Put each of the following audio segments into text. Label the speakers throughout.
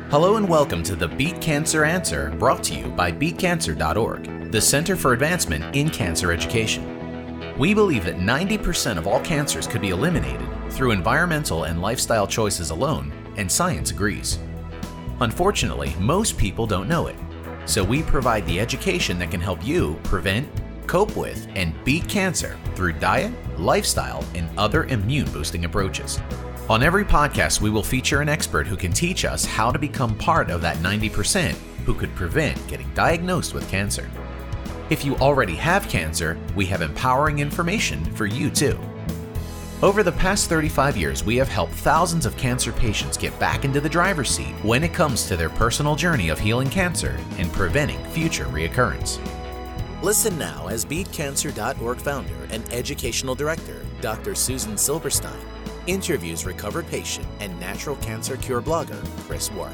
Speaker 1: Hello and welcome to the Beat Cancer Answer, brought to you by BeatCancer.Org, the Center for Advancement in Cancer Education. We believe that 90% of all cancers could be eliminated through environmental and lifestyle choices alone, and science agrees. Unfortunately, most people don't know it, so we provide the education that can help you prevent, cope with, and beat cancer through diet, lifestyle, and other immune-boosting approaches. On every podcast, we will feature an expert who can teach us how to become part of that 90% who could prevent getting diagnosed with cancer. If you already have cancer, we have empowering information for you too. Over the past 35 years, we have helped thousands of cancer patients get back into the driver's seat when it comes to their personal journey of healing cancer and preventing future reoccurrence.
Speaker 2: Listen now as BeatCancer.Org founder and educational director, Dr. Susan Silberstein, interviews recovered patient and natural cancer cure blogger, Chris Wark.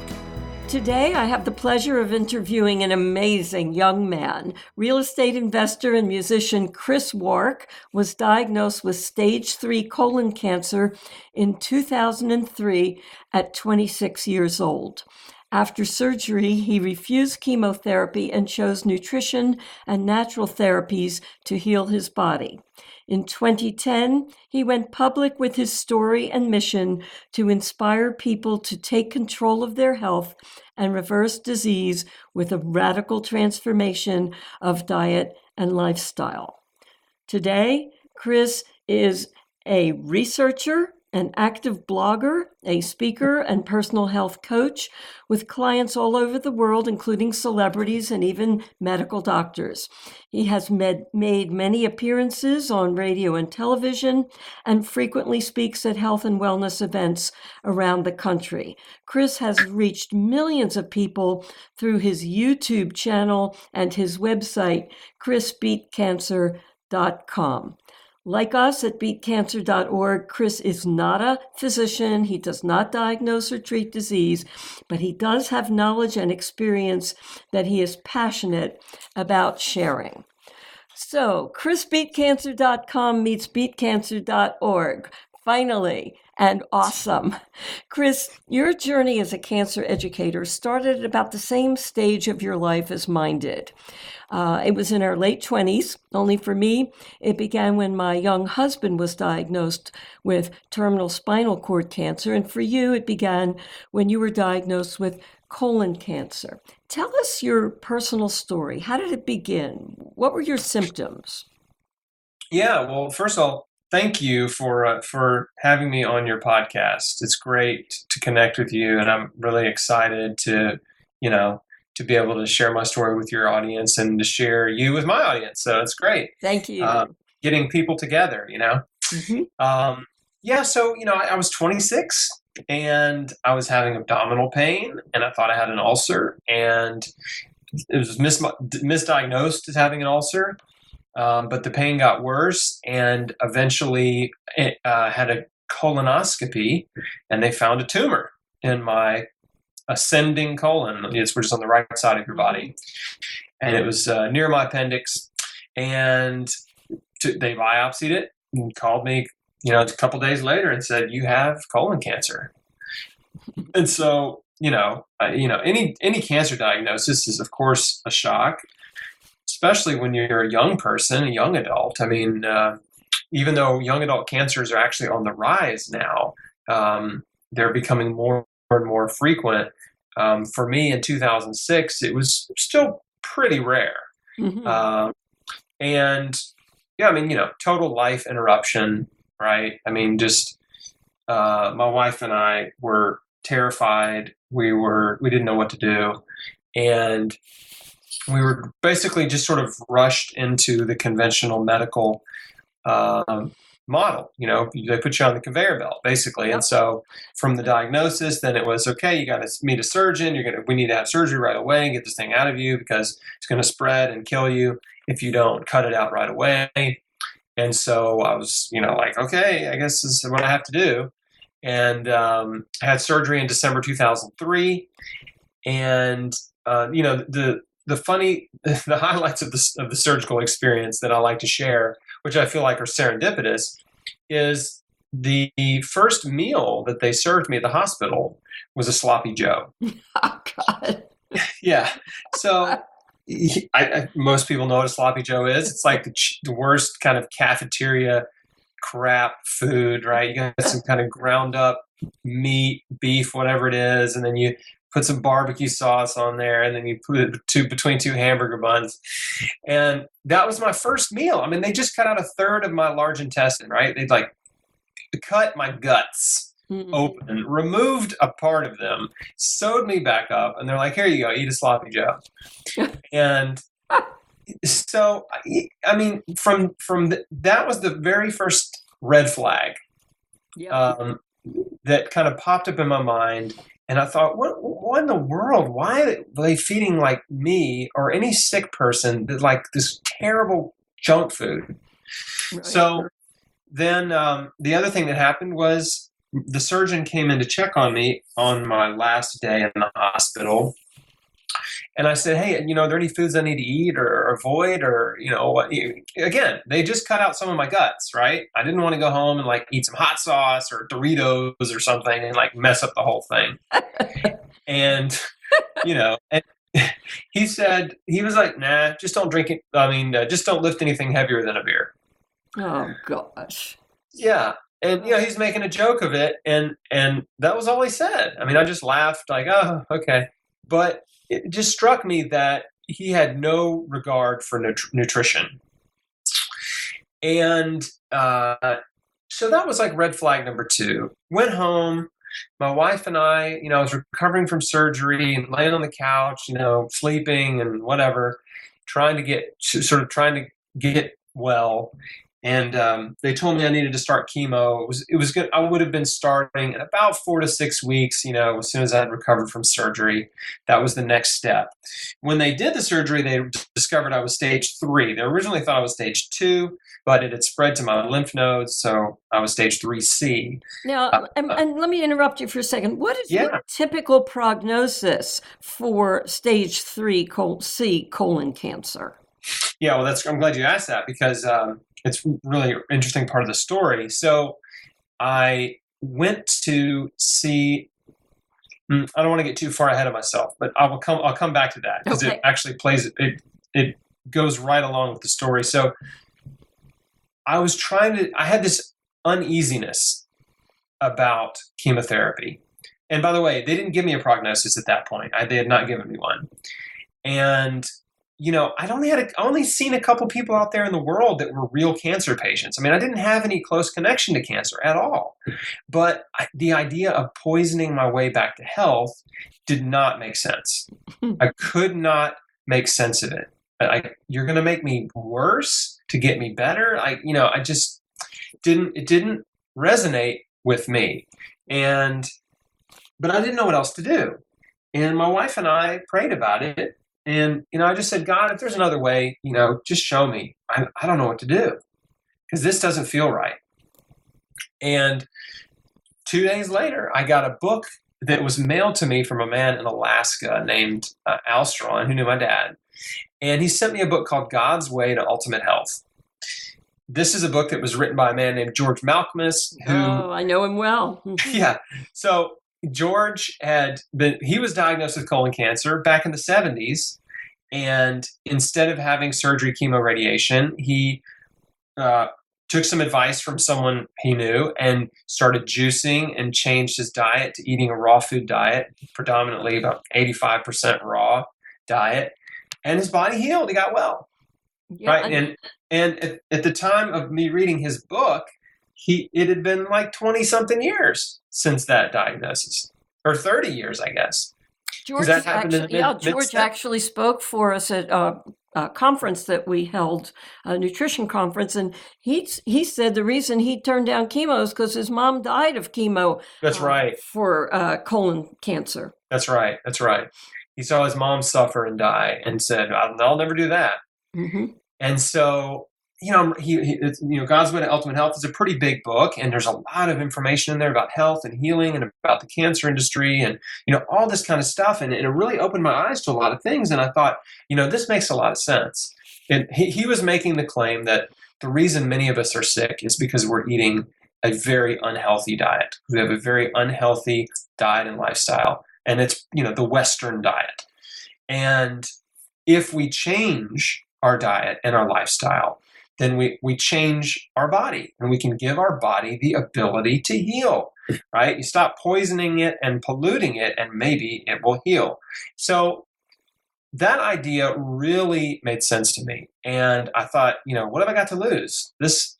Speaker 3: Today, I have the pleasure of interviewing an amazing young man. Real estate investor and musician Chris Wark was diagnosed with stage 3 colon cancer in 2003 at 26 years old. After surgery, he refused chemotherapy and chose nutrition and natural therapies to heal his body. In 2010, he went public with his story and mission to inspire people to take control of their health and reverse disease with a radical transformation of diet and lifestyle. Today, Chris is a researcher, an active blogger, a speaker, and personal health coach with clients all over the world, including celebrities and even medical doctors. He has made many appearances on radio and television and frequently speaks at health and wellness events around the country. Chris has reached millions of people through his YouTube channel and his website, ChrisBeatCancer.com. Like us at BeatCancer.Org, Chris is not a physician. He does not diagnose or treat disease, but he does have knowledge and experience that he is passionate about sharing. So, ChrisBeatCancer.com meets BeatCancer.Org. Finally, and awesome. Chris, your journey as a cancer educator started at about the same stage of your life as mine did. It was in our late 20s. Only for me, it began when my young husband was diagnosed with terminal spinal cord cancer. And for you, it began when you were diagnosed with colon cancer. Tell us your personal story. How did it begin? What were your symptoms?
Speaker 4: Yeah, well, first of all, thank you for having me on your podcast. It's great to connect with you, and I'm really excited to be able to share my story with your audience and to share you with my audience. So it's great.
Speaker 3: Thank you.
Speaker 4: Getting people together,
Speaker 3: Mm-hmm.
Speaker 4: I was 26 and I was having abdominal pain and I thought I had an ulcer, and it was misdiagnosed as having an ulcer. But the pain got worse, and eventually it had a colonoscopy, and they found a tumor in my ascending colon. It's just on the right side of your body, and it was near my appendix. And they biopsied it and called me, a couple days later and said, "You have colon cancer." And so, any cancer diagnosis is, of course, a shock, especially when you're a young person, a young adult. I mean, even though young adult cancers are actually on the rise now, they're becoming more and more frequent. For me in 2006, it was still pretty rare.
Speaker 3: Mm-hmm.
Speaker 4: Total life interruption, right? I mean, just my wife and I were terrified. We didn't know what to do. And we were basically just sort of rushed into the conventional medical model. They put you on the conveyor belt, basically. Yep. And so from the diagnosis, then it was, okay, you got to meet a surgeon. We need to have surgery right away and get this thing out of you because it's going to spread and kill you if you don't cut it out right away. And so I was, okay, I guess this is what I have to do. And I had surgery in December 2003. And, the highlights of the surgical experience that I like to share, which I feel like are serendipitous, is the first meal that they served me at the hospital was a sloppy Joe.
Speaker 3: Oh, God.
Speaker 4: Yeah. So most people know what a sloppy Joe is. It's like the worst kind of cafeteria crap food, right? You got some kind of ground up meat, beef, whatever it is, and then you put some barbecue sauce on there, and then you put it between two hamburger buns. And that was my first meal. I mean, they just cut out a third of my large intestine, right? They'd like cut my guts open, removed a part of them, sewed me back up, and they're like, here you go, eat a sloppy Joe. And so, I mean, that was the very first red flag that kind of popped up in my mind. And I thought, what in the world? Why are they feeding like me or any sick person like this terrible junk food? Right. So then the other thing that happened was the surgeon came in to check on me on my last day in the hospital. And I said, hey, are there any foods I need to eat or avoid? Or, again, they just cut out some of my guts, right? I didn't want to go home and like eat some hot sauce or Doritos or something and like mess up the whole thing. And, and he said, he was like, nah, just don't drink it. I mean, just don't lift anything heavier than a beer.
Speaker 3: Oh, gosh.
Speaker 4: Yeah. And, he's making a joke of it. And that was all he said. I mean, I just laughed like, oh, okay. But it just struck me that he had no regard for nutrition. And so that was like red flag number 2. Went home. My wife and I, I was recovering from surgery and laying on the couch, sleeping and whatever, trying to get well. And they told me I needed to start chemo. It was good. I would have been starting in about 4 to 6 weeks, as soon as I had recovered from surgery. That was the next step. When they did the surgery, they discovered I was stage 3. They originally thought I was stage 2, but it had spread to my lymph nodes, so I was stage 3C.
Speaker 3: Now, and let me interrupt you for a second. What is the typical prognosis for stage 3C colon cancer?
Speaker 4: Yeah, well, I'm glad you asked that because it's really an interesting part of the story. So I went to see, I don't want to get too far ahead of myself, but I'll come back to that because it actually it goes right along with the story. So I had this uneasiness about chemotherapy. And by the way, they didn't give me a prognosis at that point. They had not given me one. And I'd only seen a couple people out there in the world that were real cancer patients. I mean, I didn't have any close connection to cancer at all. But the idea of poisoning my way back to health did not make sense. I could not make sense of it. You're going to make me worse to get me better? I just didn't resonate with me. But I didn't know what else to do. And my wife and I prayed about it. And, I just said, God, if there's another way, just show me. I don't know what to do because this doesn't feel right. And 2 days later, I got a book that was mailed to me from a man in Alaska named Al Strawn, who knew my dad. And he sent me a book called God's Way to Ultimate Health. This is a book that was written by a man named George Malcolmus.
Speaker 3: Oh, I know him well.
Speaker 4: Yeah. So George he was diagnosed with colon cancer back in the 70s. And instead of having surgery, chemo, radiation, he took some advice from someone he knew and started juicing and changed his diet to eating a raw food diet, predominantly about 85% raw diet. And his body healed. He got well. Yeah, right. And at the time of me reading his book, it had been like 20 something years since that diagnosis, or 30 years, I guess.
Speaker 3: George actually spoke for us at a conference that we held, a nutrition conference, and he said the reason he turned down chemo is because his mom died of chemo.
Speaker 4: That's right.
Speaker 3: For colon cancer.
Speaker 4: That's right. That's right. He saw his mom suffer and die, and said, "I'll never do that." Mm-hmm. And so, God's Way to Ultimate Health is a pretty big book, and there's a lot of information in there about health and healing and about the cancer industry and, all this kind of stuff. And it really opened my eyes to a lot of things. And I thought, this makes a lot of sense. And he was making the claim that the reason many of us are sick is because we're eating a very unhealthy diet. We have a very unhealthy diet and lifestyle, and it's, the Western diet. And if we change our diet and our lifestyle, then we change our body, and we can give our body the ability to heal, right? You stop poisoning it and polluting it, and maybe it will heal. So that idea really made sense to me. And I thought, what have I got to lose? This,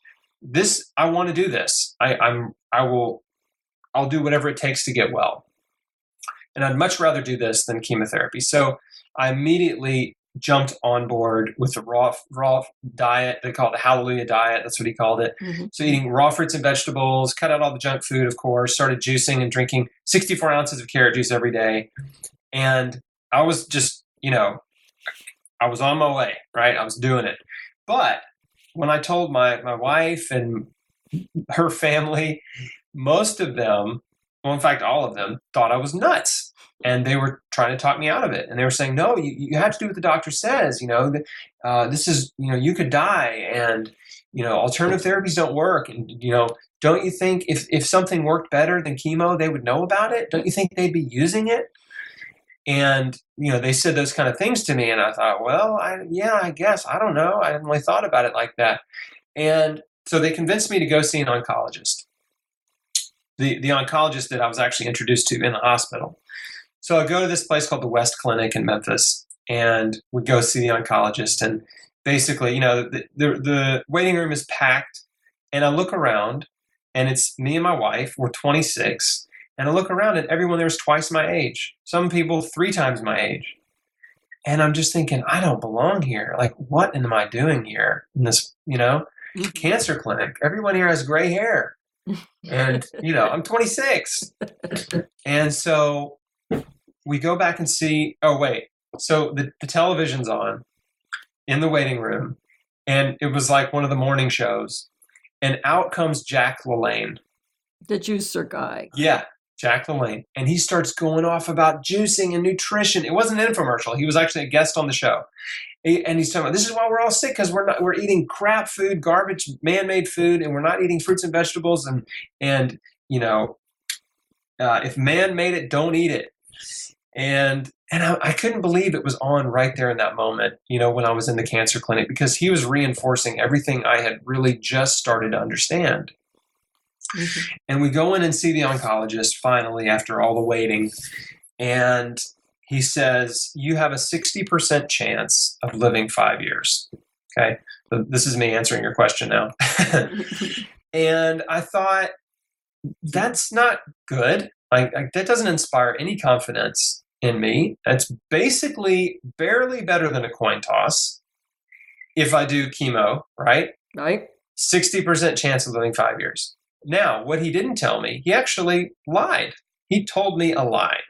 Speaker 4: I want to do this. I'll do whatever it takes to get well. And I'd much rather do this than chemotherapy. So I immediately jumped on board with the raw diet. They call it the Hallelujah diet. That's what he called it. Mm-hmm. So eating raw fruits and vegetables, cut out all the junk food, of course, started juicing and drinking 64 ounces of carrot juice every day. And I was just, I was on my way, right? I was doing it. But when I told my wife and her family, most of them, well, in fact, all of them thought I was nuts. And they were trying to talk me out of it. And they were saying, no, you have to do what the doctor says. This is, you could die, and, alternative therapies don't work. And, don't you think if something worked better than chemo, they would know about it? Don't you think they'd be using it? And, they said those kind of things to me. And I thought, well, I guess, I don't know. I hadn't really thought about it like that. And so they convinced me to go see an oncologist, the oncologist that I was actually introduced to in the hospital. So I go to this place called the West Clinic in Memphis, and we go see the oncologist. And basically, the waiting room is packed. And I look around, and it's me and my wife. We're 26. And I look around, and everyone there is twice my age. Some people 3 times my age. And I'm just thinking, I don't belong here. Like, what am I doing here in this, cancer clinic? Everyone here has gray hair. And, I'm 26. And so we go back and see, so the television's on in the waiting room, and it was like one of the morning shows, and out comes Jack LaLanne.
Speaker 3: The juicer guy.
Speaker 4: Yeah, Jack LaLanne. And he starts going off about juicing and nutrition. It wasn't an infomercial. He was actually a guest on the show. And he's talking about, this is why we're all sick, because we're eating crap food, garbage, man-made food, and we're not eating fruits and vegetables. And if man made it, don't eat it. And I couldn't believe it was on right there in that moment, when I was in the cancer clinic, because he was reinforcing everything I had really just started to understand. Mm-hmm. And we go in and see the oncologist finally after all the waiting. And he says, you have a 60% chance of living 5 years. Okay. So this is me answering your question now. And I thought, that's not good. That doesn't inspire any confidence in me. That's basically barely better than a coin toss. If I do chemo, right?
Speaker 3: Right.
Speaker 4: 60% chance of living 5 years. Now, what he didn't tell me, he actually lied. He told me a lie,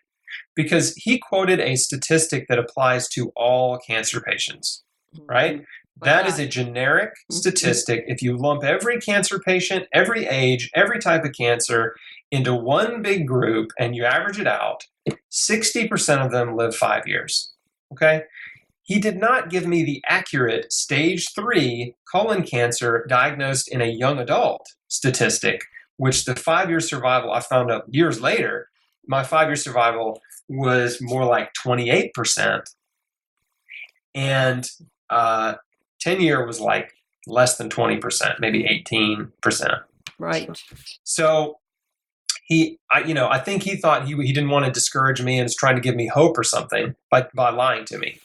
Speaker 4: because he quoted a statistic that applies to all cancer patients, right? That is a generic statistic. If you lump every cancer patient, every age, every type of cancer into one big group and you average it out, 60% of them live 5 years, okay? He did not give me the accurate stage 3 colon cancer diagnosed in a young adult statistic, which the 5-year survival, I found out years later, my 5-year survival was more like 28%. And 10-year was like less than 20%, maybe 18%.
Speaker 3: Right.
Speaker 4: So I think he thought he didn't want to discourage me and was trying to give me hope or something by lying to me.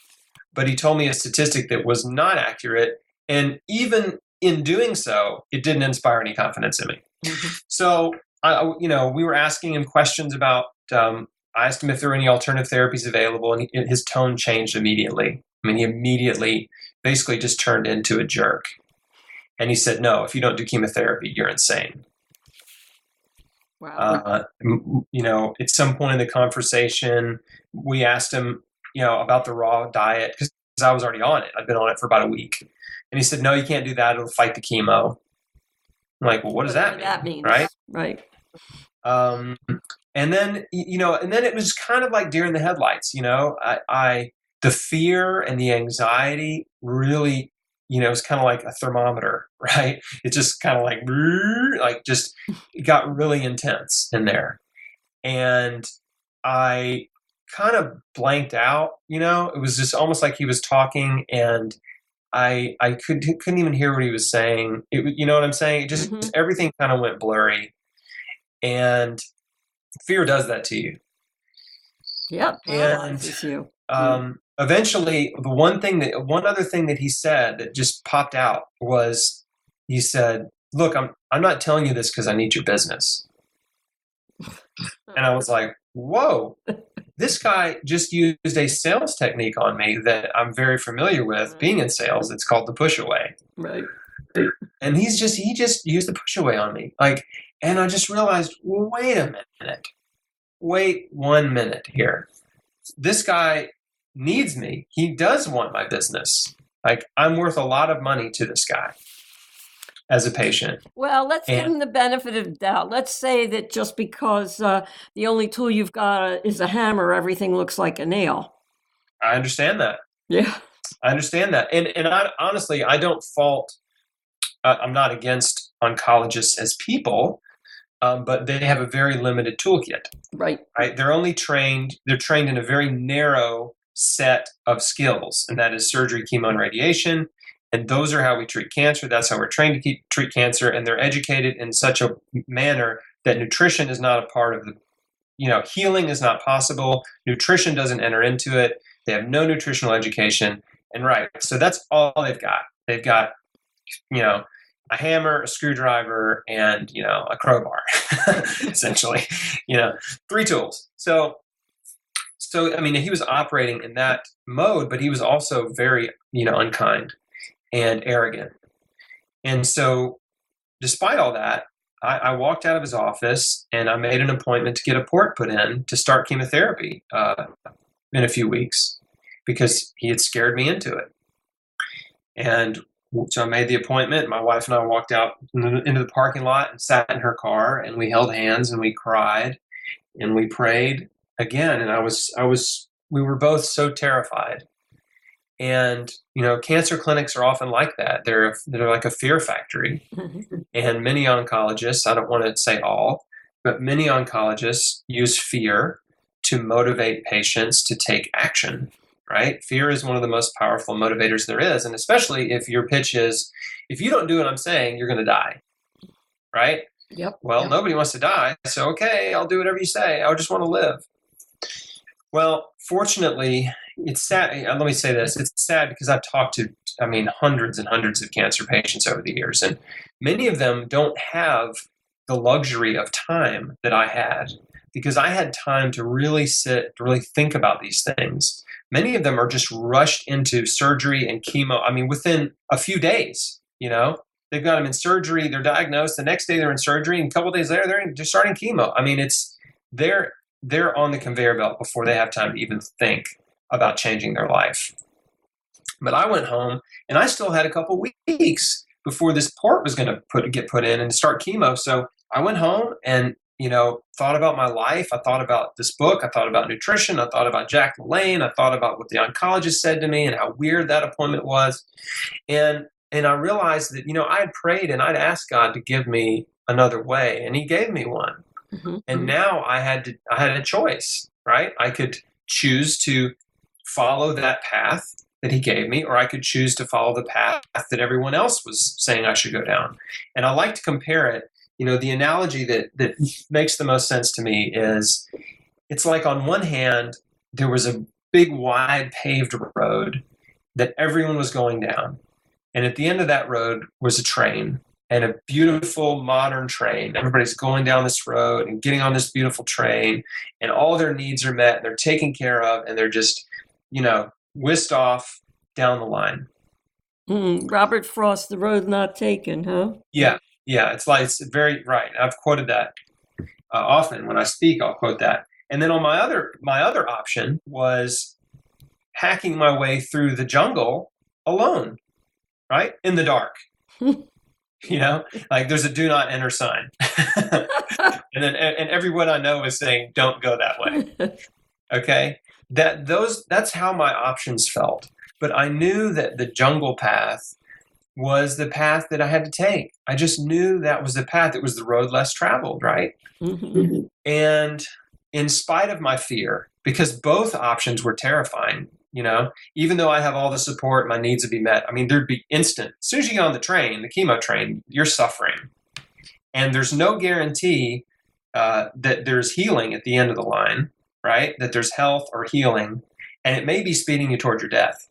Speaker 4: But he told me a statistic that was not accurate. And even in doing so, it didn't inspire any confidence in me. Mm-hmm. So, we were asking him questions about, I asked him if there were any alternative therapies available, and his tone changed immediately. I mean, he immediately basically just turned into a jerk. And he said, no, if you don't do chemotherapy, you're insane.
Speaker 3: Wow.
Speaker 4: At some point in the conversation, we asked him, about the raw diet, because I was already on it. I'd been on it for about a week. And he said, no, you can't do that. It'll fight the chemo. I'm like, well, what does that mean?
Speaker 3: That means,
Speaker 4: right?
Speaker 3: Right.
Speaker 4: And then, and then it was kind of like deer in the headlights, the fear and the anxiety really, it was kind of like a thermometer, right? It just kind of like just, it got really intense in there. And I kind of blanked out, it was just almost like he was talking and I couldn't even hear what he was saying. You know what I'm saying? It just, everything kind of went blurry, and fear does that to you.
Speaker 3: Yep.
Speaker 4: And
Speaker 3: you.
Speaker 4: Eventually, one other thing that he said that just popped out was, he said, "Look, I'm not telling you this because I need your business." And I was like, "Whoa, this guy just used a sales technique on me that I'm very familiar with being in sales. It's called the push away."
Speaker 3: Right.
Speaker 4: And he just used the push away on me. And I just realized, wait a minute. Wait 1 minute here. This guy needs me. He does want my business. I'm worth a lot of money to this guy as a patient.
Speaker 3: Well, let's give him the benefit of the doubt. Let's say that just because the only tool you've got is a hammer, everything looks like a nail.
Speaker 4: I understand that.
Speaker 3: Yeah.
Speaker 4: I understand that. And I, honestly, I don't fault, I'm not against oncologists as people, but they have a very limited toolkit.
Speaker 3: Right.
Speaker 4: They're trained in a very narrow set of skills, and that is surgery, chemo, and radiation. And those are how we treat cancer. That's how we're trained to treat cancer. And they're educated in such a manner that nutrition is not a part of the, healing is not possible. Nutrition doesn't enter into it. They have no nutritional education. And so that's all they've got. They've got, a hammer, a screwdriver, and, a crowbar, essentially, 3 tools. So, I mean, he was operating in that mode, but he was also very, unkind and arrogant. And so despite all that, I walked out of his office and I made an appointment to get a port put in to start chemotherapy in a few weeks because he had scared me into it. And so I made the appointment. My wife and I walked out into the parking lot and sat in her car, and we held hands and we cried and we prayed again. And we were both so terrified. And, cancer clinics are often like that. They're like a fear factory. And many oncologists, I don't want to say all, but many oncologists use fear to motivate patients to take action, right? Fear is one of the most powerful motivators there is. And especially if your pitch is, if you don't do what I'm saying, you're going to die, right?
Speaker 3: Yep.
Speaker 4: Well, nobody wants to die. So, okay, I'll do whatever you say. I just want to live. Well, fortunately, it's sad. Let me say this. It's sad because I've talked to, hundreds and hundreds of cancer patients over the years, and many of them don't have the luxury of time that I had, because I had time to really sit, to really think about these things. Many of them are just rushed into surgery and chemo. Within a few days, they've got them in surgery, they're diagnosed, the next day they're in surgery, and a couple of days later, they're starting chemo. They're on the conveyor belt before they have time to even think about changing their life. But I went home and I still had a couple weeks before this port was going to get put in and start chemo. So I went home and, thought about my life. I thought about this book. I thought about nutrition. I thought about Jack LaLanne. I thought about what the oncologist said to me and how weird that appointment was. And I realized that, I had prayed and I'd asked God to give me another way, and he gave me one. Mm-hmm. And now I had a choice, right? I could choose to follow that path that he gave me, or I could choose to follow the path that everyone else was saying I should go down. And I like to compare it. The analogy that makes the most sense to me is, it's like on one hand, there was a big, wide paved road that everyone was going down. And at the end of that road was a train, and a beautiful modern train. Everybody's going down this road and getting on this beautiful train, and all their needs are met, and they're taken care of, and they're just, whisked off down the line.
Speaker 3: Robert Frost, The Road Not Taken, huh?
Speaker 4: Yeah. It's very right. I've quoted that often when I speak. I'll quote that. And then on my other option was hacking my way through the jungle alone, right? In the dark. There's a do not enter sign. and everyone I know is saying, don't go that way. Okay. That's how my options felt. But I knew that the jungle path was the path that I had to take. I just knew that was the path. It was the road less traveled, right?
Speaker 3: Mm-hmm.
Speaker 4: And in spite of my fear, because both options were terrifying, even though I have all the support, my needs would be met. I mean, there'd be instant. As soon as you get on the train, the chemo train, you're suffering. And there's no guarantee that there's healing at the end of the line, right? That there's health or healing. And it may be speeding you toward your death.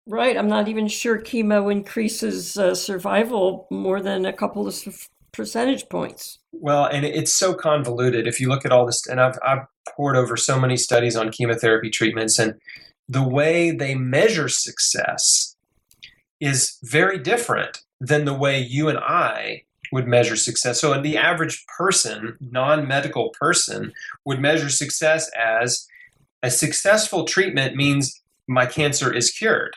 Speaker 3: Right. I'm not even sure chemo increases survival more than a couple of percentage points.
Speaker 4: Well, and it's so convoluted. If you look at all this, and I've poured over so many studies on chemotherapy treatments, and the way they measure success is very different than the way you and I would measure success. So the average person, non-medical person, would measure success as a successful treatment means my cancer is cured,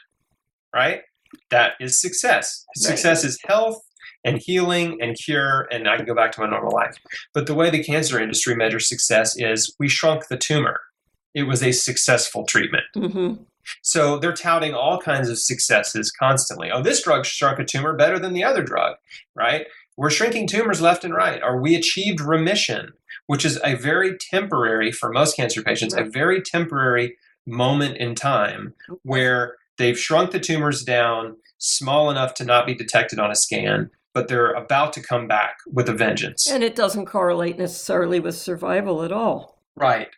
Speaker 4: right? That is success. Success is health and healing and cure, and I can go back to my normal life. But the way the cancer industry measures success is we shrunk the tumor. It was a successful treatment.
Speaker 3: Mm-hmm.
Speaker 4: So they're touting all kinds of successes constantly. Oh, this drug shrunk a tumor better than the other drug, right? We're shrinking tumors left and right. Or we achieved remission, which is a very temporary, for most cancer patients, a very temporary moment in time where they've shrunk the tumors down small enough to not be detected on a scan, but they're about to come back with a vengeance.
Speaker 3: And it doesn't correlate necessarily with survival at all.
Speaker 4: Right.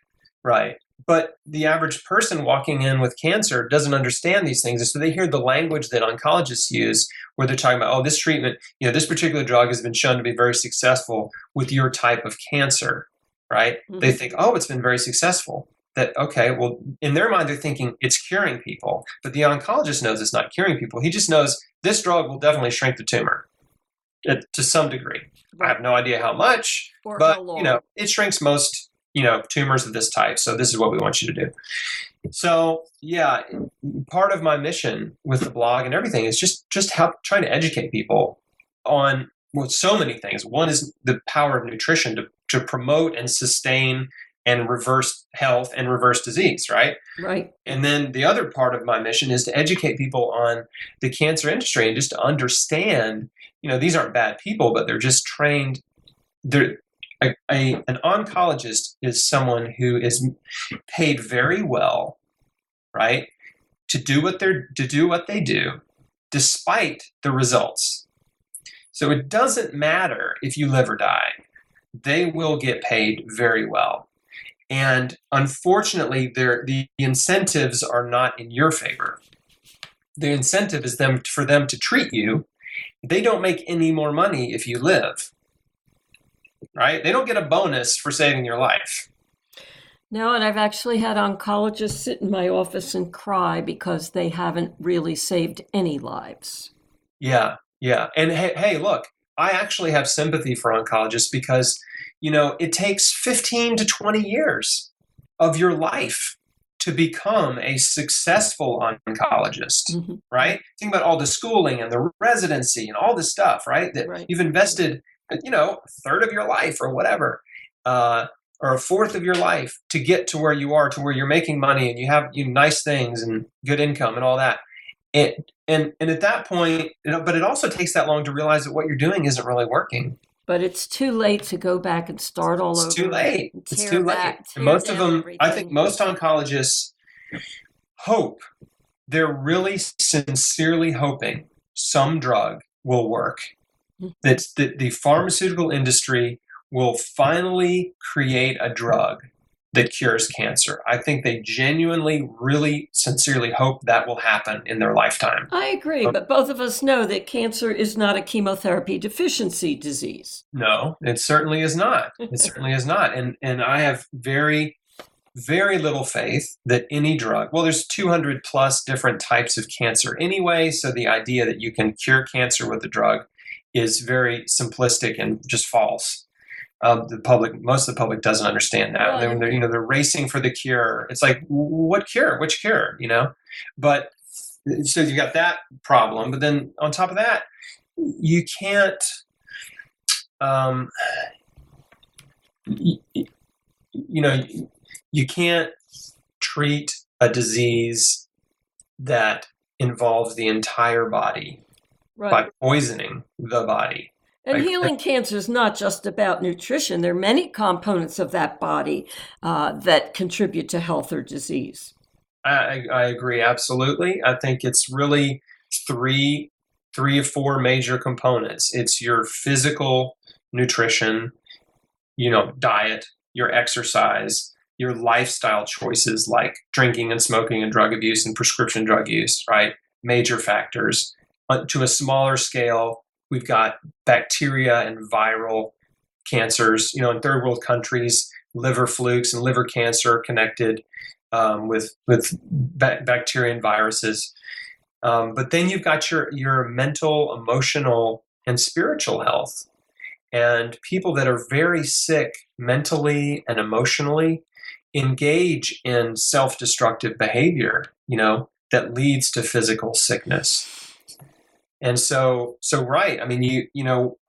Speaker 4: But the average person walking in with cancer doesn't understand these things. And so they hear the language that oncologists use where they're talking about, oh, this treatment, this particular drug has been shown to be very successful with your type of cancer, right? Mm-hmm. They think, oh, it's been very successful. That, okay, well, in their mind, they're thinking it's curing people. But the oncologist knows it's not curing people. He just knows this drug will definitely shrink the tumor to some degree. Right. I have no idea how much, but, it shrinks most tumors of this type. So this is what we want you to do. So yeah, part of my mission with the blog and everything is just trying to educate people on so many things. One is the power of nutrition to promote and sustain and reverse health and reverse disease, right?
Speaker 3: Right. And
Speaker 4: then the other part of my mission is to educate people on the cancer industry and just to understand, these aren't bad people, but they're just trained. An oncologist is someone who is paid very well, right, to do what they do, despite the results. So it doesn't matter if you live or die; they will get paid very well. And unfortunately, the incentives are not in your favor. The incentive is for them to treat you. They don't make any more money if you live. Right? They don't get a bonus for saving your life.
Speaker 3: No, and I've actually had oncologists sit in my office and cry because they haven't really saved any lives.
Speaker 4: Yeah. And hey, look, I actually have sympathy for oncologists because, it takes 15 to 20 years of your life to become a successful oncologist, mm-hmm. right? Think about all the schooling and the residency and all this stuff, right? That you've invested a third of your life or whatever, or a fourth of your life to get to where you are, to where you're making money and you have nice things and good income and all that. And at that point, but it also takes that long to realize that what you're doing isn't really working.
Speaker 3: But it's too late to go back and start all over.
Speaker 4: It's too late. It's too late. And most of them, I think most oncologists hope, they're really sincerely hoping some drug will work. That the pharmaceutical industry will finally create a drug that cures cancer. I think they genuinely, really, sincerely hope that will happen in their lifetime.
Speaker 3: I agree, but both of us know that cancer is not a chemotherapy deficiency disease.
Speaker 4: No, it certainly is not. It certainly is not. And I have very, very little faith that any drug, well, there's 200 plus different types of cancer anyway, so the idea that you can cure cancer with a drug is very simplistic and just false. Most of the public doesn't understand that. Right. They're racing for the cure. It's like, what cure? Which cure? But so you got that problem. But then on top of that, you can't. You can't treat a disease that involves the entire body
Speaker 3: Right.
Speaker 4: by poisoning the body.
Speaker 3: And healing cancer is not just about nutrition. There are many components of that body that contribute to health or disease.
Speaker 4: I agree, absolutely. I think it's really three or four major components. It's your physical nutrition, diet, your exercise, your lifestyle choices like drinking and smoking and drug abuse and prescription drug use, right? Major factors. To a smaller scale, we've got bacteria and viral cancers. In third world countries, liver flukes and liver cancer connected with bacteria and viruses. But then you've got your mental, emotional, and spiritual health. And people that are very sick mentally and emotionally engage in self-destructive behavior, that leads to physical sickness. And so right. I mean,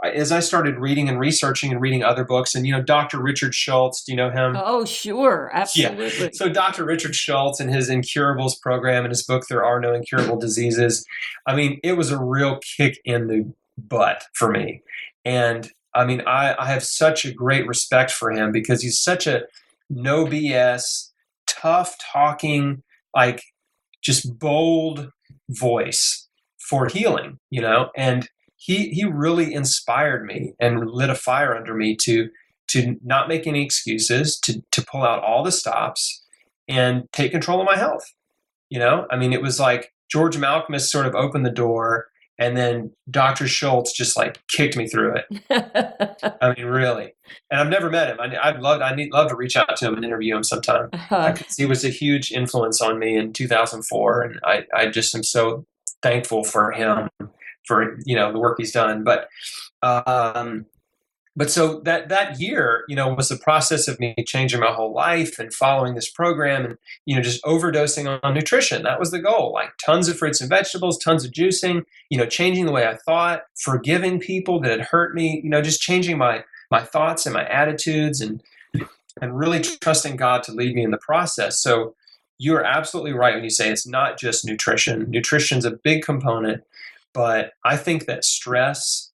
Speaker 4: as I started reading and researching and reading other books, and Dr. Richard Schultz, do you know him?
Speaker 3: Oh, sure, absolutely.
Speaker 4: Yeah. So Dr. Richard Schultz and his Incurables program and his book, There Are No Incurable Diseases. I mean, it was a real kick in the butt for me. And I mean, I have such a great respect for him because he's such a no BS, tough talking, like just bold voice for healing, and he really inspired me and lit a fire under me to not make any excuses, to pull out all the stops and take control of my health. I mean, it was like George Malcolmus sort of opened the door, and then Dr. Schultz just like kicked me through it. I mean, really. And I've never met him. I'd love to reach out to him and interview him sometime. He was a huge influence on me in 2004, and I just am so thankful for him for the work he's done. But so that year, was the process of me changing my whole life and following this program and just overdosing on nutrition. That was the goal. Like tons of fruits and vegetables, tons of juicing, changing the way I thought, forgiving people that had hurt me, just changing my thoughts and my attitudes and really trusting God to lead me in the process. So you are absolutely right when you say it's not just nutrition. Nutrition's a big component, but I think that stress,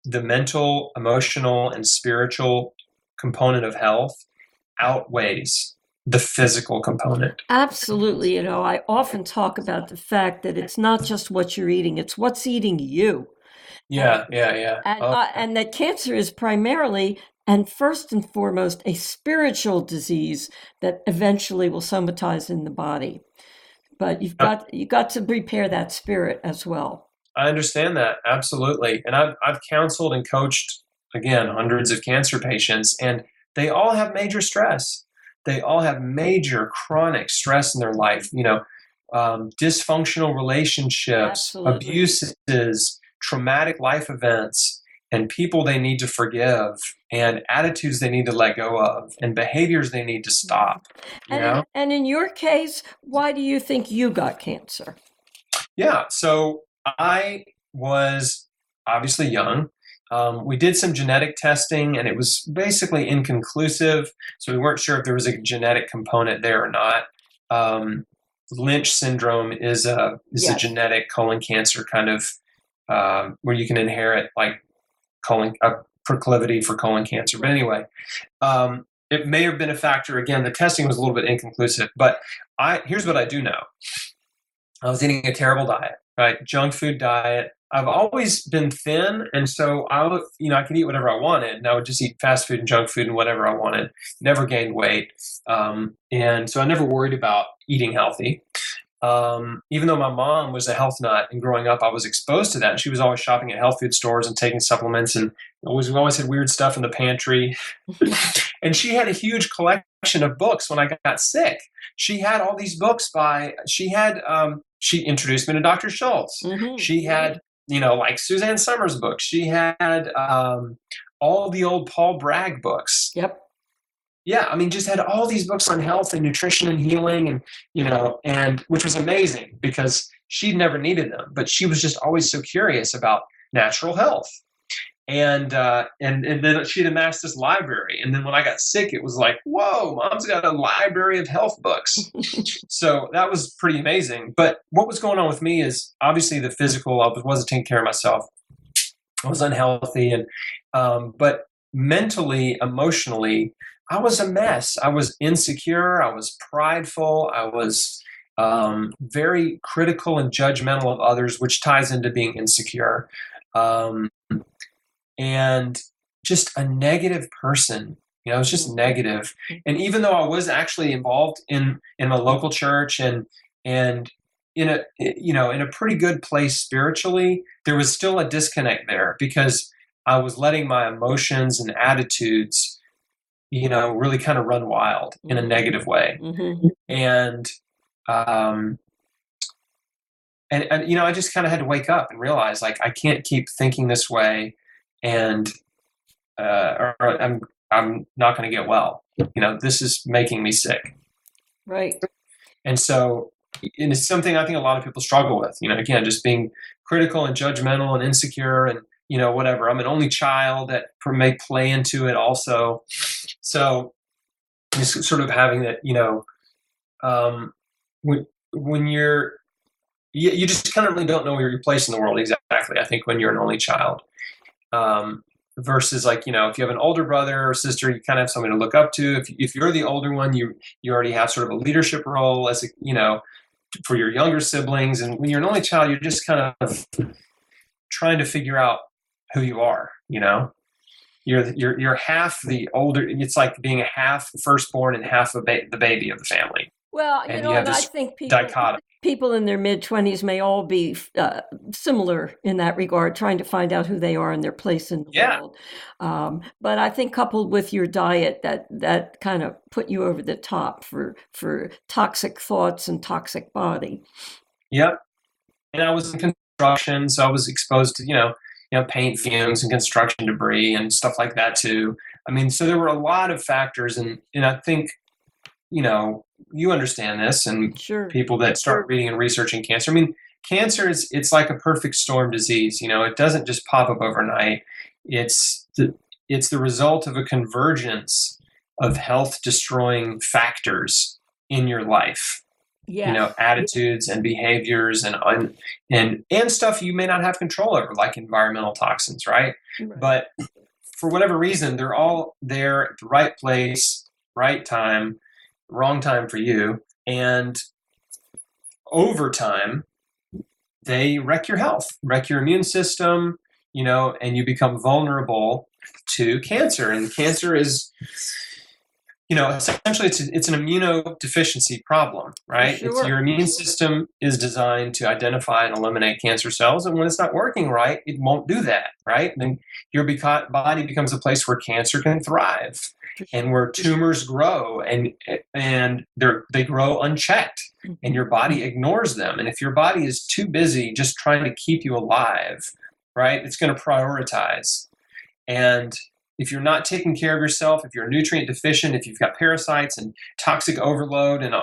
Speaker 4: the mental, emotional, and spiritual component of health outweighs the physical component.
Speaker 3: Absolutely. I often talk about the fact that it's not just what you're eating, it's what's eating you.
Speaker 4: Yeah.
Speaker 3: And that cancer is primarily and first and foremost a spiritual disease that eventually will somatize in the body. But you've got to prepare that spirit as well.
Speaker 4: I understand that, absolutely. And I've counseled and coached, again, hundreds of cancer patients, and they all have major stress. They all have major chronic stress in their life, dysfunctional relationships,
Speaker 3: Absolutely.
Speaker 4: abuses, traumatic life events, and people they need to forgive, and attitudes they need to let go of, and behaviors they need to stop.
Speaker 3: And in your case, why do you think you got cancer?
Speaker 4: Yeah, so I was obviously young. We did some genetic testing, and it was basically inconclusive, so we weren't sure if there was a genetic component there or not. Lynch syndrome is a genetic colon cancer kind of where you can inherit like a proclivity for colon cancer. But anyway, it may have been a factor. Again, the testing was a little bit inconclusive, but here's what I do know. I was eating a terrible diet, right? Junk food diet. I've always been thin, and so I could eat whatever I wanted, and I would just eat fast food and junk food and whatever I wanted. Never gained weight, and so I never worried about eating healthy. Even though my mom was a health nut, and growing up I was exposed to that, and she was always shopping at health food stores and taking supplements, and we always had weird stuff in the pantry. And she had a huge collection of books when I got sick. She had all these books she introduced me to Dr. Schultz.
Speaker 3: Mm-hmm.
Speaker 4: She had, like Suzanne Summers' books. She had all the old Paul Bragg books.
Speaker 3: Yep.
Speaker 4: Yeah, I mean, just had all these books on health and nutrition and healing, and which was amazing because she'd never needed them, but she was just always so curious about natural health. and then she'd amassed this library. And then when I got sick, it was like, whoa, Mom's got a library of health books. So that was pretty amazing. But what was going on with me is obviously the physical. I wasn't taking care of myself. I was unhealthy, but mentally, emotionally, I was a mess. I was insecure. I was prideful. I was very critical and judgmental of others, which ties into being insecure. And just a negative person. I was just negative. And even though I was actually involved in a local church and in a pretty good place spiritually, there was still a disconnect there because I was letting my emotions and attitudes, really kind of run wild in a negative way.
Speaker 3: Mm-hmm.
Speaker 4: And I just kind of had to wake up and realize, like, I can't keep thinking this way, and or I'm not going to get well. This is making me sick.
Speaker 3: Right.
Speaker 4: And so, and it's something I think a lot of people struggle with. Again, just being critical and judgmental and insecure, and whatever. I'm an only child, that may play into it also. So, just sort of having that, when you just kind of really don't know where your place in the world exactly. I think when you're an only child, versus like, if you have an older brother or sister, you kind of have somebody to look up to. If you're the older one, you already have sort of a leadership role as for your younger siblings. And when you're an only child, you're just kind of trying to figure out who you are. You're half the older. It's like being a half firstborn and half the baby of the family.
Speaker 3: Well, and I think people in their mid-20s may all be similar in that regard, trying to find out who they are and their place in the world. But I think coupled with your diet, that kind of put you over the top for toxic thoughts and toxic body.
Speaker 4: Yep. And I was in construction, so I was exposed to, paint fumes and construction debris and stuff like that too. I mean, so there were a lot of factors, and I think, you understand this, and
Speaker 3: sure.
Speaker 4: People that start reading and researching cancer. I mean, cancer it's like a perfect storm disease. It doesn't just pop up overnight. It's the result of a convergence of health destroying factors in your life.
Speaker 3: Yes.
Speaker 4: Attitudes and behaviors and stuff you may not have control over, like environmental toxins, right? But for whatever reason, they're all there at the right place, right time, wrong time for you. And over time, they wreck your health, wreck your immune system, and you become vulnerable to cancer. And cancer is, essentially it's an immunodeficiency problem, right?
Speaker 3: Sure.
Speaker 4: Your immune system is designed to identify and eliminate cancer cells. And when it's not working right, it won't do that, right? Then your body becomes a place where cancer can thrive. And where tumors grow and they grow unchecked, and your body ignores them. And if your body is too busy just trying to keep you alive, right, it's going to prioritize. And if you're not taking care of yourself, if you're nutrient deficient, if you've got parasites and toxic overload and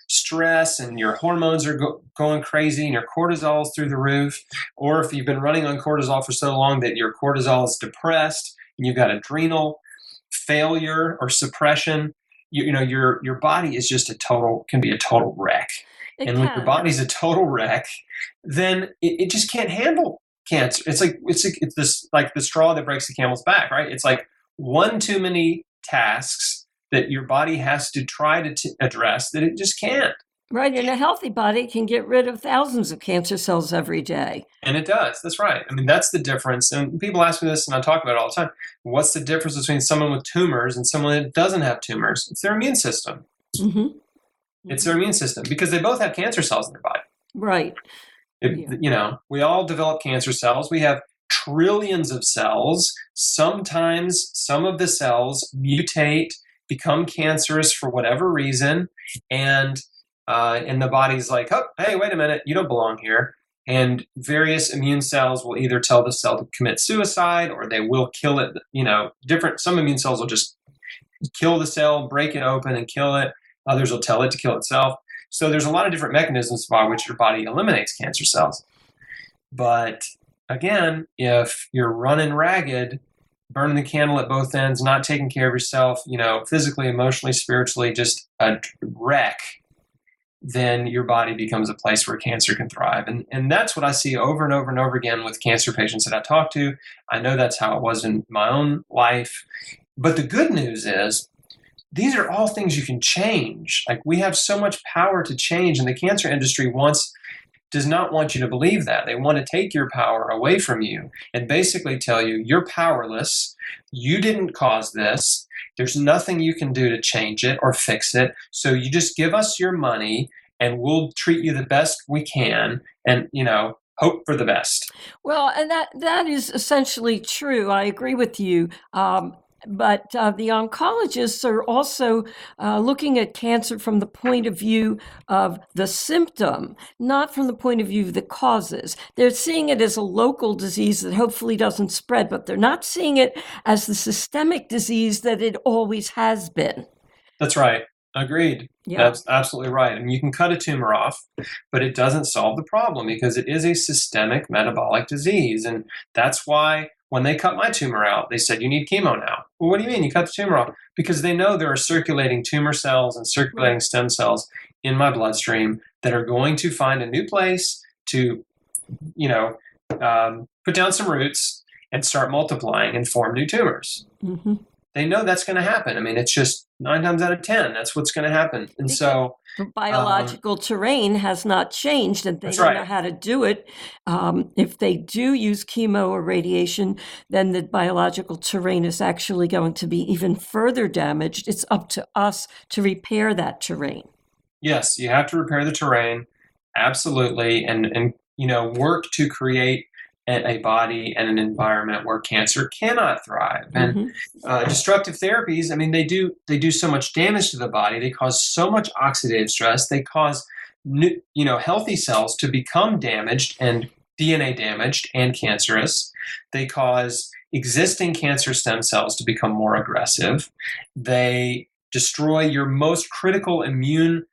Speaker 4: stress, and your hormones are going crazy and your cortisol is through the roof, or if you've been running on cortisol for so long that your cortisol is depressed and you've got adrenal failure or suppression, your body is just can be a total wreck. When your body's a total wreck, then it just can't handle cancer. It's like the straw that breaks the camel's back, right? It's like one too many tasks that your body has to try to address that it just can't.
Speaker 3: Right, and a healthy body can get rid of thousands of cancer cells every day.
Speaker 4: And it does. That's right. I mean, that's the difference. And people ask me this, and I talk about it all the time. What's the difference between someone with tumors and someone that doesn't have tumors? It's their immune system.
Speaker 3: Mm-hmm.
Speaker 4: It's their immune system, because they both have cancer cells in their body.
Speaker 3: Right.
Speaker 4: We all develop cancer cells. We have trillions of cells. Sometimes some of the cells mutate, become cancerous for whatever reason, and the body's like, oh, hey, wait a minute, you don't belong here. And various immune cells will either tell the cell to commit suicide, or they will kill it. Some immune cells will just kill the cell, break it open and kill it. Others will tell it to kill itself. So there's a lot of different mechanisms by which your body eliminates cancer cells. But again, if you're running ragged, burning the candle at both ends, not taking care of yourself, physically, emotionally, spiritually, just a wreck, then your body becomes a place where cancer can thrive. And that's what I see over and over and over again with cancer patients that I talk to. I know that's how it was in my own life. But the good news is, these are all things you can change. Like, we have so much power to change, and the cancer industry does not want you to believe that. They want to take your power away from you and basically tell you you're powerless. You didn't cause this. There's nothing you can do to change it or fix it. So you just give us your money and we'll treat you the best we can and, hope for the best.
Speaker 3: Well, and that is essentially true. I agree with you. But the oncologists are also looking at cancer from the point of view of the symptom, not from the point of view of the causes. They're seeing it as a local disease that hopefully doesn't spread, but they're not seeing it as the systemic disease that it always has been.
Speaker 4: That's right. Agreed.
Speaker 3: Yeah.
Speaker 4: That's absolutely right. I mean, you can cut a tumor off, but it doesn't solve the problem because it is a systemic metabolic disease. And that's why when they cut my tumor out, they said, you need chemo now. Well, what do you mean you cut the tumor off? Because they know there are circulating tumor cells and circulating stem cells in my bloodstream that are going to find a new place to, put down some roots and start multiplying and form new tumors.
Speaker 3: Mm-hmm.
Speaker 4: They know that's going to happen. I mean, it's just 9 times out of 10, that's what's going to happen. And so
Speaker 3: the biological terrain has not changed, and they don't know how to do it. If they do use chemo or radiation, then the biological terrain is actually going to be even further damaged. It's up to us to repair that terrain.
Speaker 4: Yes, you have to repair the terrain, absolutely, and work to create a body and an environment where cancer cannot thrive. And destructive therapies, I mean, they do so much damage to the body. They cause so much oxidative stress. They cause healthy cells to become damaged and DNA damaged and cancerous. They cause existing cancer stem cells to become more aggressive. They destroy your most critical immune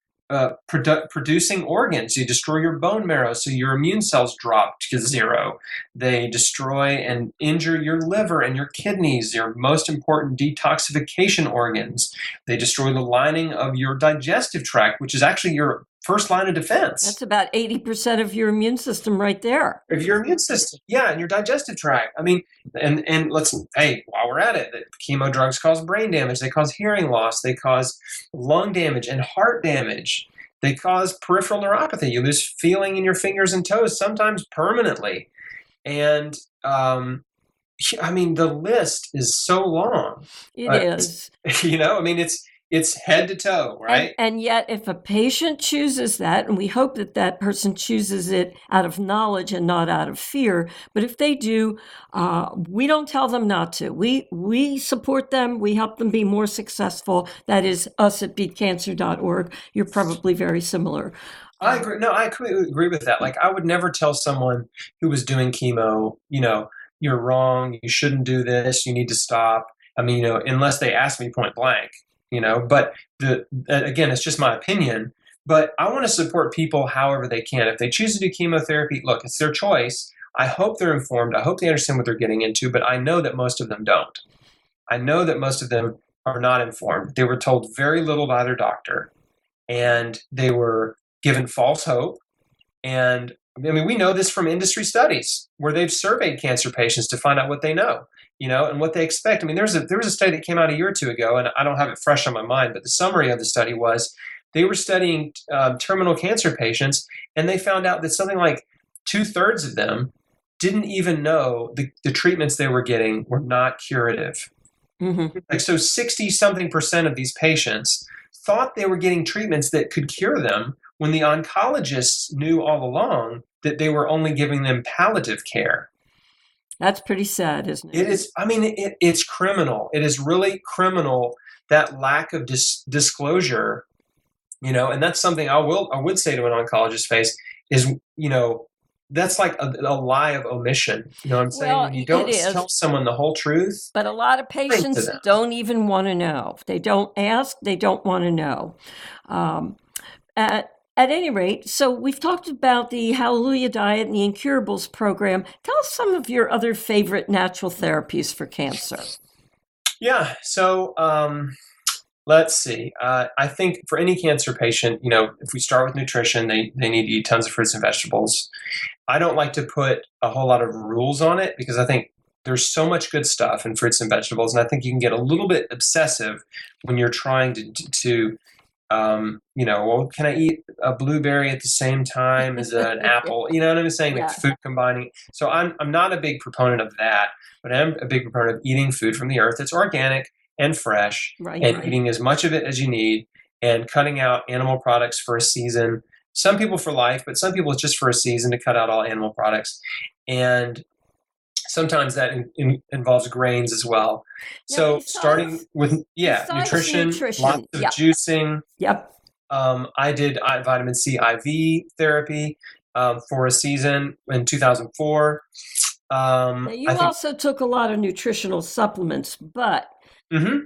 Speaker 4: producing organs. You destroy your bone marrow, so your immune cells drop to zero. They destroy and injure your liver and your kidneys, your most important detoxification organs. They destroy the lining of your digestive tract, which is actually your first line of defense.
Speaker 3: That's about 80% of your immune system right there.
Speaker 4: Of your immune system, yeah, and your digestive tract. I mean, and while we're at it, chemo drugs cause brain damage. They cause hearing loss. They cause lung damage and heart damage. They cause peripheral neuropathy. You lose feeling in your fingers and toes, sometimes permanently. And the list is so long.
Speaker 3: It is.
Speaker 4: It's head to toe, right?
Speaker 3: And yet, if a patient chooses that, and we hope that that person chooses it out of knowledge and not out of fear, but if they do, we don't tell them not to. We support them. We help them be more successful. That is us at BeatCancer.org. You're probably very similar.
Speaker 4: I agree. No, I completely agree with that. Like, I would never tell someone who was doing chemo, you're wrong. You shouldn't do this. You need to stop. I mean, unless they ask me point blank. But again, it's just my opinion. But I want to support people however they can. If they choose to do chemotherapy, look, it's their choice. I hope they're informed. I hope they understand what they're getting into. But I know that most of them don't. I know that most of them are not informed. They were told very little by their doctor, and they were given false hope. And I mean, we know this from industry studies where they've surveyed cancer patients to find out what they know. And what they expect. I mean, there was a study that came out a year or two ago, and I don't have it fresh on my mind, but the summary of the study was they were studying terminal cancer patients, and they found out that something like 2/3 of them didn't even know the treatments they were getting were not curative. Mm-hmm. Like, so 60-something% of these patients thought they were getting treatments that could cure them when the oncologists knew all along that they were only giving them palliative care.
Speaker 3: That's pretty sad, isn't it?
Speaker 4: It is. I mean, it's criminal. It is really criminal, that lack of disclosure, and that's something I would say to an oncologist's face is, that's like a lie of omission. You know what I'm saying?
Speaker 3: Well,
Speaker 4: when you don't tell someone the whole truth.
Speaker 3: But a lot of patients don't even want to know. If they don't ask, they don't want to know. At any rate, so we've talked about the Hallelujah Diet and the Incurables program. Tell us some of your other favorite natural therapies for cancer.
Speaker 4: Yeah. So let's see. I think for any cancer patient, if we start with nutrition, they need to eat tons of fruits and vegetables. I don't like to put a whole lot of rules on it because I think there's so much good stuff in fruits and vegetables. And I think you can get a little bit obsessive when you're trying to well, can I eat a blueberry at the same time as an apple? You know what I'm saying? Like food combining. So I'm not a big proponent of that, but I'm a big proponent of eating food from the earth that's organic and fresh, and eating as much of it as you need, and cutting out animal products for a season. Some people for life, but some people it's just for a season to cut out all animal products. And sometimes that involves grains as well. So starting with, nutrition, lots of juicing.
Speaker 3: Yep.
Speaker 4: I did vitamin C IV therapy for a season in 2004.
Speaker 3: Now you also took a lot of nutritional supplements, but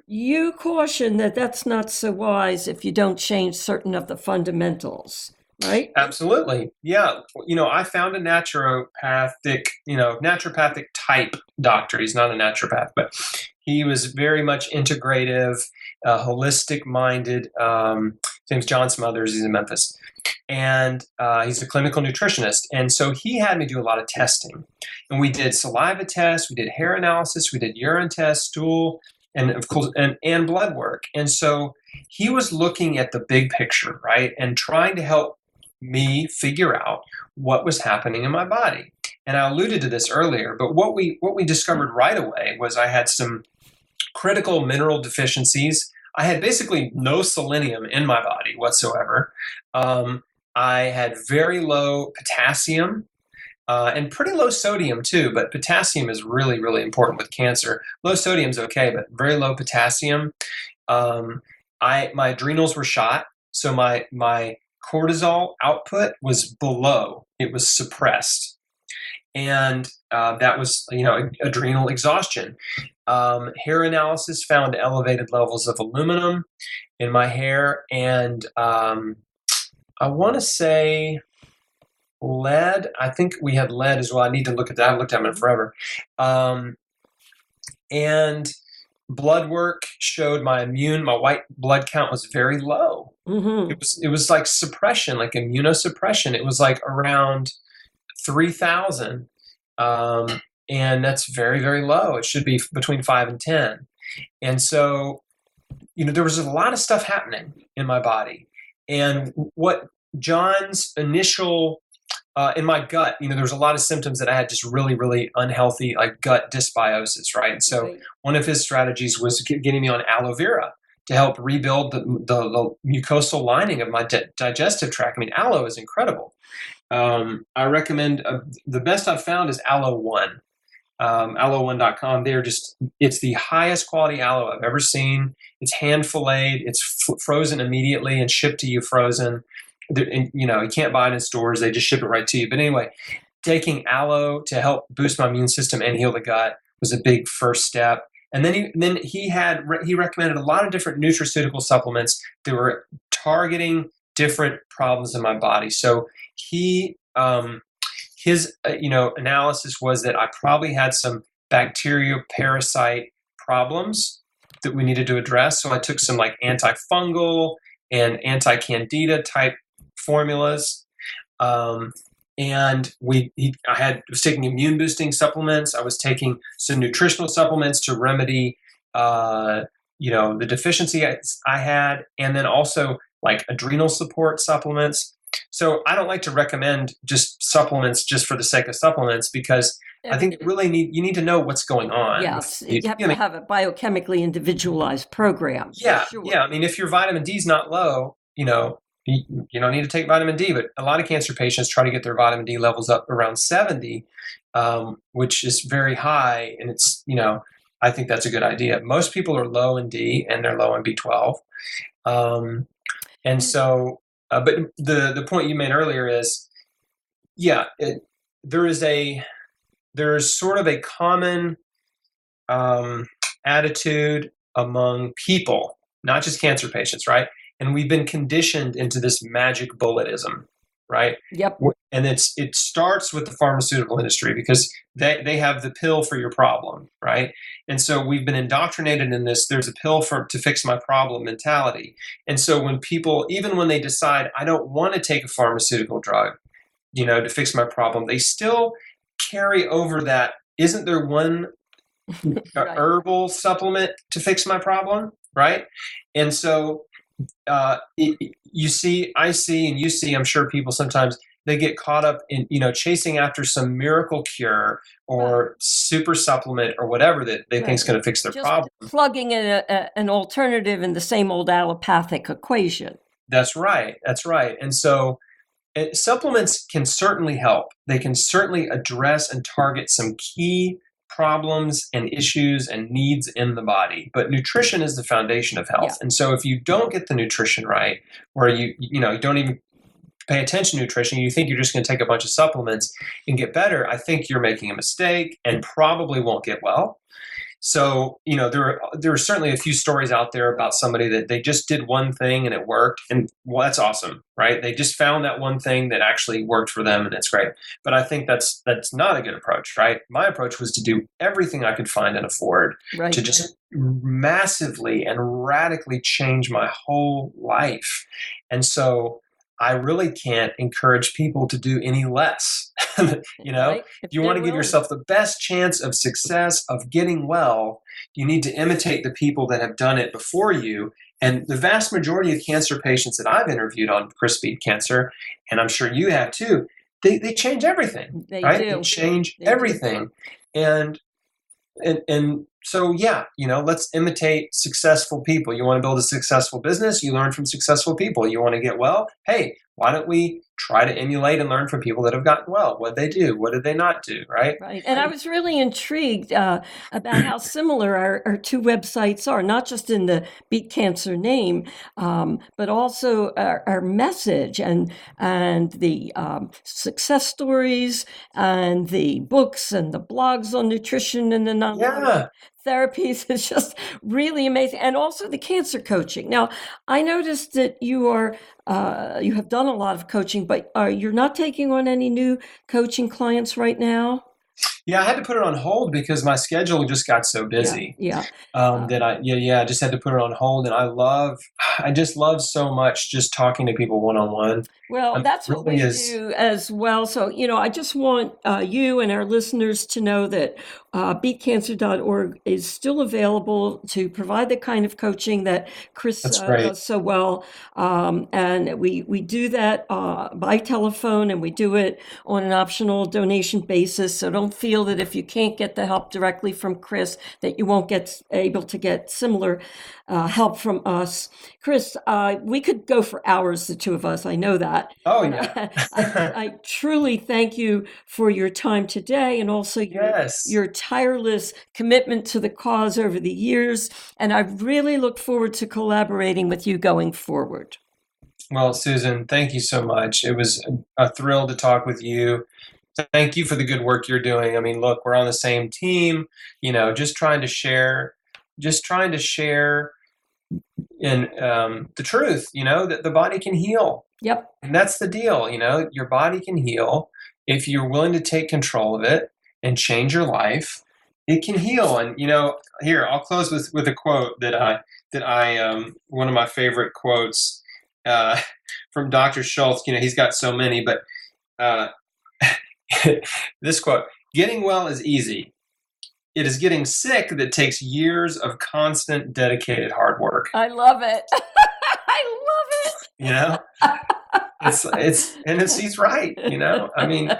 Speaker 3: you caution that that's not so wise if you don't change certain of the fundamentals. Right?
Speaker 4: Absolutely. Yeah. I found a naturopathic type doctor. He's not a naturopath, but he was very much integrative, holistic minded. His name's John Smothers. He's in Memphis. And he's a clinical nutritionist. And so he had me do a lot of testing. And we did saliva tests, we did hair analysis, we did urine tests, stool, and of course, and blood work. And so he was looking at the big picture, right? And trying to help me figure out what was happening in my body. And I alluded to this earlier, but what we discovered right away was I had some critical mineral deficiencies. I had basically no selenium in my body whatsoever. I had very low potassium and pretty low sodium too, but potassium is really, really important with cancer. Low sodium's okay, but very low potassium. My adrenals were shot, so my cortisol output was below, it was suppressed. And that was, adrenal exhaustion. Hair analysis found elevated levels of aluminum in my hair. And I want to say lead. I think we had lead as well. I need to look at that. I've looked at it forever. And blood work showed my white blood count was very low. Mm-hmm. It was like suppression, like immunosuppression. It was like around 3,000. And that's very, very low. It should be between 5 and 10. And so, there was a lot of stuff happening in my body. And what John's initial, in my gut, there was a lot of symptoms that I had just really, really unhealthy, like gut dysbiosis, right? And so one of his strategies was getting me on aloe vera to help rebuild the mucosal lining of my digestive tract. I mean, aloe is incredible. I recommend, the best I've found is Aloe One. Aloe1.com. It's the highest quality aloe I've ever seen. It's hand filleted, it's frozen immediately and shipped to you frozen. You can't buy it in stores. They just ship it right to you. But anyway, taking aloe to help boost my immune system and heal the gut was a big first step. And then he recommended a lot of different nutraceutical supplements that were targeting different problems in my body. So his analysis was that I probably had some bacterial parasite problems that we needed to address. So I took some like antifungal and anti-candida type formulas. And I was taking immune boosting supplements. I was taking some nutritional supplements to remedy, the deficiency I had, and then also like adrenal support supplements. So I don't like to recommend just supplements just for the sake of supplements, because I think you need to know what's going on.
Speaker 3: Yes, you have to have a biochemically individualized program.
Speaker 4: Yeah,
Speaker 3: sure.
Speaker 4: Yeah. I mean, if your vitamin D is not low, you don't need to take vitamin D. But a lot of cancer patients try to get their vitamin D levels up around 70, which is very high. And it's, I think that's a good idea. Most people are low in D and they're low in B12. And so, but the point you made earlier is, there's sort of a common attitude among people, not just cancer patients, right? And we've been conditioned into this magic bulletism, right?
Speaker 3: Yep.
Speaker 4: And it starts with the pharmaceutical industry because they have the pill for your problem, right? And so we've been indoctrinated in this, there's a pill to fix my problem mentality. And so when people, even when they decide, I don't want to take a pharmaceutical drug, to fix my problem, they still carry over that, isn't there one
Speaker 3: Right.
Speaker 4: herbal supplement to fix my problem, right? And so I see, and you see, I'm sure people sometimes, they get caught up in, chasing after some miracle cure or super supplement or whatever that they think is going to fix their problem.
Speaker 3: Plugging in an alternative in the same old allopathic equation.
Speaker 4: That's right. And so supplements can certainly help. They can certainly address and target some key problems and issues and needs in the body. But nutrition is the foundation of health. Yeah. And so if you don't get the nutrition right, or you don't even pay attention to nutrition, you think you're just going to take a bunch of supplements and get better, I think you're making a mistake and probably won't get well. So, there are certainly a few stories out there about somebody that they just did one thing and it worked. And well, that's awesome, right? They just found that one thing that actually worked for them and it's great. But I think that's not a good approach, right? My approach was to do everything I could find and afford to just massively and radically change my whole life. And so I really can't encourage people to do any less. Right. If you want to give yourself the best chance of success, of getting well, you need to imitate the people that have done it before you. And the vast majority of cancer patients that I've interviewed on Chris Beat Cancer, and I'm sure you have too, they change everything. They change everything. And so, let's imitate successful people. You want to build a successful business? You learn from successful people. You want to get well? Hey, why don't we try to emulate and learn from people that have gotten well? What did they do? What did they not do? Right.
Speaker 3: And I was really intrigued about how similar our two websites are, not just in the Beat Cancer name, but also our message and the success stories and the books and the blogs on nutrition and the therapies. Is just really amazing. And also the cancer coaching. Now, I noticed that you have done a lot of coaching, but you're not taking on any new coaching clients right now?
Speaker 4: Yeah, I had to put it on hold because my schedule just got so busy. That I just had to put it on hold. And I just love so much just talking to people one-on-one.
Speaker 3: Well, that's what we do as well. So, I just want you and our listeners to know that BeatCancer.Org is still available to provide the kind of coaching that Chris does so well. And we do that by telephone, and we do it on an optional donation basis. So don't feel that if you can't get the help directly from Chris, that you won't get able to get similar help from us. Chris, we could go for hours, the two of us. I know that.
Speaker 4: Oh, yeah.
Speaker 3: I truly thank you for your time today and also your tireless commitment to the cause over the years. And I really look forward to collaborating with you going forward.
Speaker 4: Well, Susan, thank you so much. It was a thrill to talk with you. Thank you for the good work you're doing. I mean, look, we're on the same team, just trying to share in the truth, that the body can heal.
Speaker 3: Yep.
Speaker 4: And that's the deal. Your body can heal if you're willing to take control of it and change your life. It can heal. And, here, I'll close with a quote that I one of my favorite quotes from Dr. Schultz. He's got so many, but this quote: "Getting well is easy. It is getting sick that takes years of constant, dedicated hard work."
Speaker 3: I love it. I love
Speaker 4: it. He's right. I mean,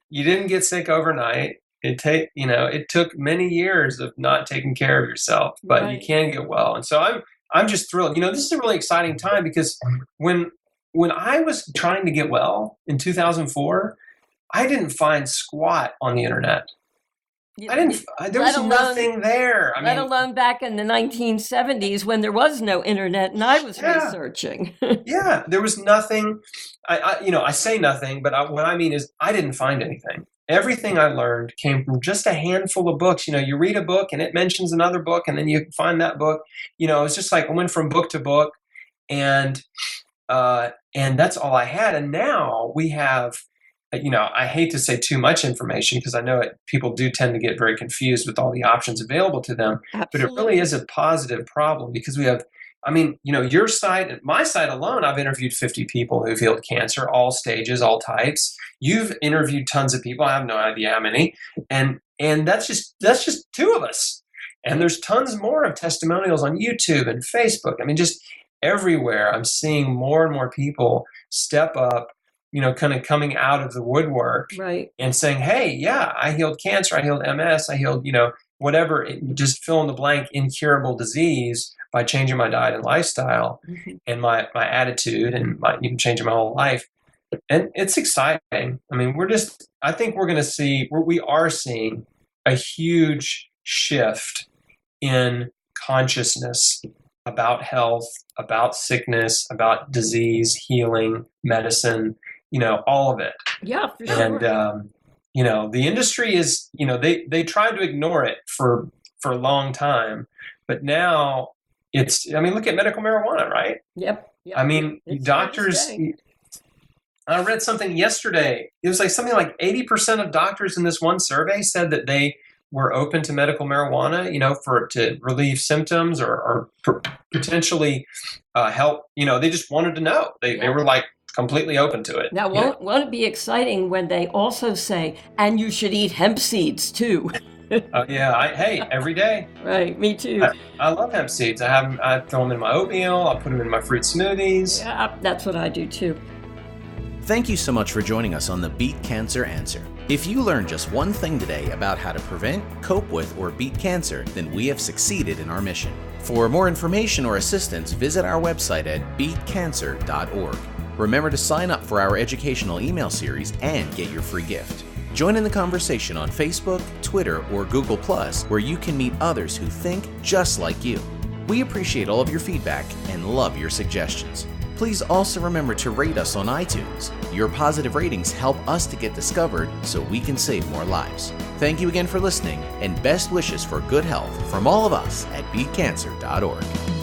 Speaker 4: you didn't get sick overnight. It took many years of not taking care of yourself, but you can get well. And so I'm just thrilled. This is a really exciting time because when I was trying to get well in 2004, I didn't find squat on the internet. There was nothing there.
Speaker 3: Let alone back in the 1970s when there was no internet and I was researching.
Speaker 4: Yeah, there was nothing. I say nothing, but what I mean is I didn't find anything. Everything I learned came from just a handful of books. You read a book and it mentions another book and then you find that book. It's just like I went from book to book And that's all I had. And now we have, I hate to say too much information because I know people do tend to get very confused with all the options available to them.
Speaker 3: Absolutely.
Speaker 4: But it really is a positive problem because we have, your site and my site alone, I've interviewed 50 people who've healed cancer, all stages, all types. You've interviewed tons of people. I have no idea how many. And that's just two of us. And there's tons more of testimonials on YouTube and Facebook. Just everywhere. I'm seeing more and more people step up, kind of coming out of the woodwork,
Speaker 3: right,
Speaker 4: and saying, hey, yeah, I healed cancer, I healed MS, I healed, whatever, just fill in the blank, incurable disease by changing my diet and lifestyle and my attitude and even changing my whole life. And it's exciting. I think we are seeing a huge shift in consciousness about health, about sickness, about disease, healing, medicine, all of it.
Speaker 3: Yeah, for sure.
Speaker 4: And, the industry is, they tried to ignore it for a long time, but now look at medical marijuana, right?
Speaker 3: Yep. It's
Speaker 4: doctors, I read something yesterday. It was something like 80% of doctors in this one survey said that they were open to medical marijuana, to relieve symptoms or potentially help. They just wanted to know. They were completely open to it.
Speaker 3: Now, won't it be exciting when they also say, and you should eat hemp seeds too?
Speaker 4: Hey, every day.
Speaker 3: Right, me too.
Speaker 4: I love hemp seeds. I throw them in my oatmeal. I put them in my fruit smoothies.
Speaker 3: Yeah, that's what I do too.
Speaker 1: Thank you so much for joining us on the Beat Cancer Answer. If you learned just one thing today about how to prevent, cope with, or beat cancer, then we have succeeded in our mission. For more information or assistance, visit our website at BeatCancer.Org. Remember to sign up for our educational email series and get your free gift. Join in the conversation on Facebook, Twitter, or Google+, where you can meet others who think just like you. We appreciate all of your feedback and love your suggestions. Please also remember to rate us on iTunes. Your positive ratings help us to get discovered so we can save more lives. Thank you again for listening, and best wishes for good health from all of us at BeatCancer.Org.